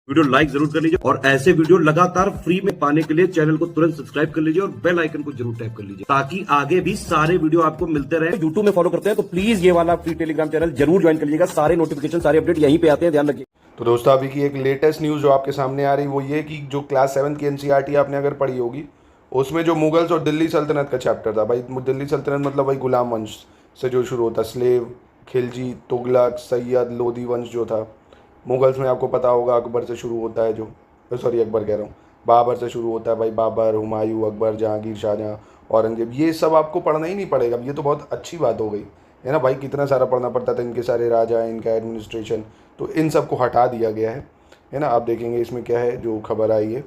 Video like जरूर कर लीजिए और ऐसे वीडियो लगातार फ्री में पाने के लिए चैनल को तुरंत सब्सक्राइब कर लीजिए और बेल आइकन को जरूर टैप कर लीजिए ताकि आगे भी सारे वीडियो आपको मिलते रहे। यूट्यूब में फॉलो करते हैं तो प्लीज ये वाला फ्री टेलीग्राम चैनल जरूर ज्वाइन कर लीजिएगा। सारे नोटिफिकेशन सारे अपडेट यहीं पे आते हैं, ध्यान रखिए। तो दोस्तों अभी की एक लेटेस्ट न्यूज़ जो आपके सामने आ रही वो ये कि जो क्लास 7 की एनसीईआरटी आपने अगर पढ़ी होगी उसमें जो मुगल्स और दिल्ली सल्तनत का चैप्टर था। भाई दिल्ली सल्तनत मतलब वही गुलाम वंश से जो शुरू होता, स्लेव, खिलजी, तुगलक, सैयद, लोधी वंश जो था। मुगल्स में आपको पता होगा अकबर से शुरू होता है, जो सॉरी अकबर कह रहा हूँ, बाबर से शुरू होता है भाई। बाबर, हुमायूं, अकबर, जहांगीर, शाहजहाँ, औरंगजेब, ये सब आपको पढ़ना ही नहीं पड़ेगा। ये तो बहुत अच्छी बात हो गई है ना भाई। कितना सारा पढ़ना पड़ता था, इनके सारे राजा, इनका एडमिनिस्ट्रेशन, तो इन सब को हटा दिया गया है ना। आप देखेंगे इसमें क्या है, जो खबर आई है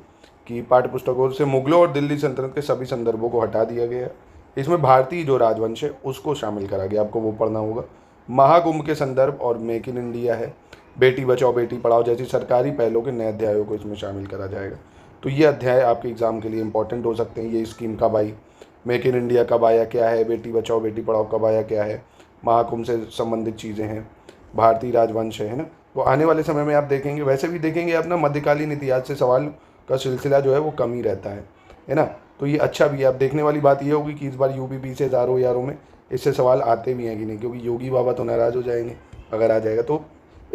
कि पाठ्य पुस्तकों से मुगलों और दिल्ली सल्तनत के सभी संदर्भों को हटा दिया गया है। इसमें भारतीय जो राजवंश है उसको शामिल करा गया, आपको वो पढ़ना होगा। महाकुंभ के संदर्भ और मेक इन इंडिया है, बेटी बचाओ बेटी पढ़ाओ जैसी सरकारी पहलों के नए अध्यायों को इसमें शामिल करा जाएगा। तो ये अध्याय आपके एग्जाम के लिए इंपॉर्टेंट हो सकते हैं। ये स्कीम कब आई, मेक इन इंडिया कब आया, क्या है, बेटी बचाओ बेटी पढ़ाओ कब आया, क्या है, महाकुंभ से संबंधित चीज़ें हैं, भारतीय राजवंश है ना। तो आने वाले समय में आप देखेंगे, वैसे भी देखेंगे अपना मध्यकालीन इतिहास से सवाल का सिलसिला जो है वो कम ही रहता है ना। तो ये अच्छा भी है। अब देखने वाली बात ये होगी कि इस बार यूपी से आर में इससे सवाल आते भी हैं कि नहीं, क्योंकि योगी बाबा तो नाराज़ हो जाएंगे अगर आ जाएगा। तो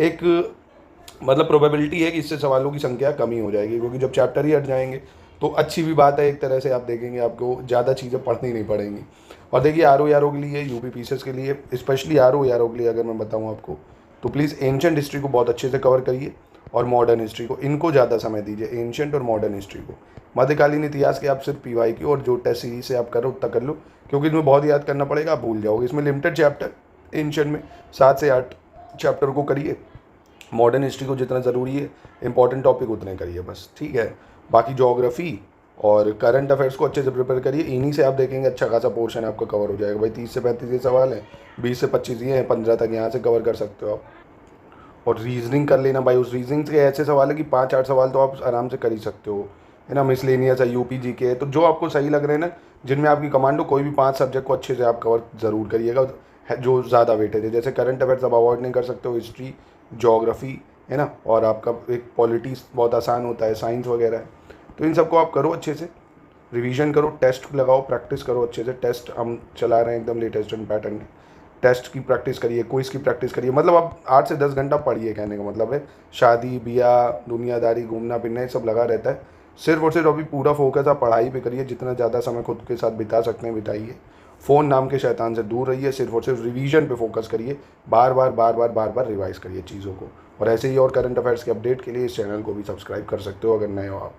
एक मतलब प्रोबेबिलिटी है कि इससे सवालों की संख्या कम ही हो जाएगी, क्योंकि जब चैप्टर ही हट जाएंगे तो अच्छी भी बात है एक तरह से। आप देखेंगे आपको ज़्यादा चीज़ें पढ़नी नहीं पड़ेंगी। और देखिए आर के लिए, यूपी पीसेस के लिए, स्पेशली आर के लिए अगर मैं बताऊँ आपको, तो प्लीज़ एंशंट हिस्ट्री को बहुत अच्छे से कवर करिए और मॉडर्न हिस्ट्री को, इनको ज़्यादा समय दीजिए, एंशंट और मॉडर्न हिस्ट्री को। मध्यकालीन इतिहास के आप सिर्फ पीवाई की और जो टेस्ट सीरीज से आप करो उतना कर लो, क्योंकि इसमें बहुत याद करना पड़ेगा, आप भूल जाओगे। इसमें लिमिटेड चैप्टर, एंशंट में 7 से 8 चैप्टर को करिए, मॉडर्न हिस्ट्री को जितना ज़रूरी है इंपॉर्टेंट टॉपिक उतने करिए बस, ठीक है। बाकी ज्योग्राफी और करंट अफेयर्स को अच्छे से प्रिपेयर करिए, इन्हीं से आप देखेंगे अच्छा खासा पोर्शन आपका कवर हो जाएगा भाई। 30 से 35 ये सवाल है, 20 से 25 ये हैं, 15 तक यहाँ से कवर कर सकते हो आप। और रीजनिंग कर लेना भाई, उस रीजनिंग के ऐसे सवाल है कि 5-8 सवाल तो आप आराम से कर ही सकते हो, है ना। मिसलेनियस है, यूपी जी के, तो जो आपको सही लग रहे हैं ना, जिनमें आपकी कमांड हो, कोई भी 5 सब्जेक्ट को अच्छे से आप कवर ज़रूर करिएगा जो ज़्यादा वेटेज है। जैसे करंट अफेयर्स आप अवॉइड नहीं कर सकते हो, हिस्ट्री, ज्योग्राफी, है ना। और आपका एक पॉलिटिक्स बहुत आसान होता है, साइंस वगैरह है। तो इन सबको आप करो अच्छे से, रिवीजन करो, टेस्ट लगाओ, प्रैक्टिस करो अच्छे से। टेस्ट हम चला रहे हैं एकदम लेटेस्ट पैटर्न में। टेस्ट की प्रैक्टिस करिए, क्विज की प्रैक्टिस करिए, मतलब आप 8 से 10 घंटा पढ़िए, कहने का मतलब है। शादी ब्याह, दुनियादारी, घूमना फिरना, ये सब लगा रहता है। सिर्फ और सिर्फ अभी पूरा फोकस आप पढ़ाई पे करिए, जितना ज़्यादा समय खुद के साथ बिता सकते हैं बिताइए। फ़ोन नाम के शैतान से दूर रहिए, सिर्फ और सिर्फ रिवीजन पे फोकस करिए, बार बार रिवाइज करिए चीज़ों को। और ऐसे ही और करंट अफेयर्स के अपडेट के लिए इस चैनल को भी सब्सक्राइब कर सकते हो अगर नए हो आप।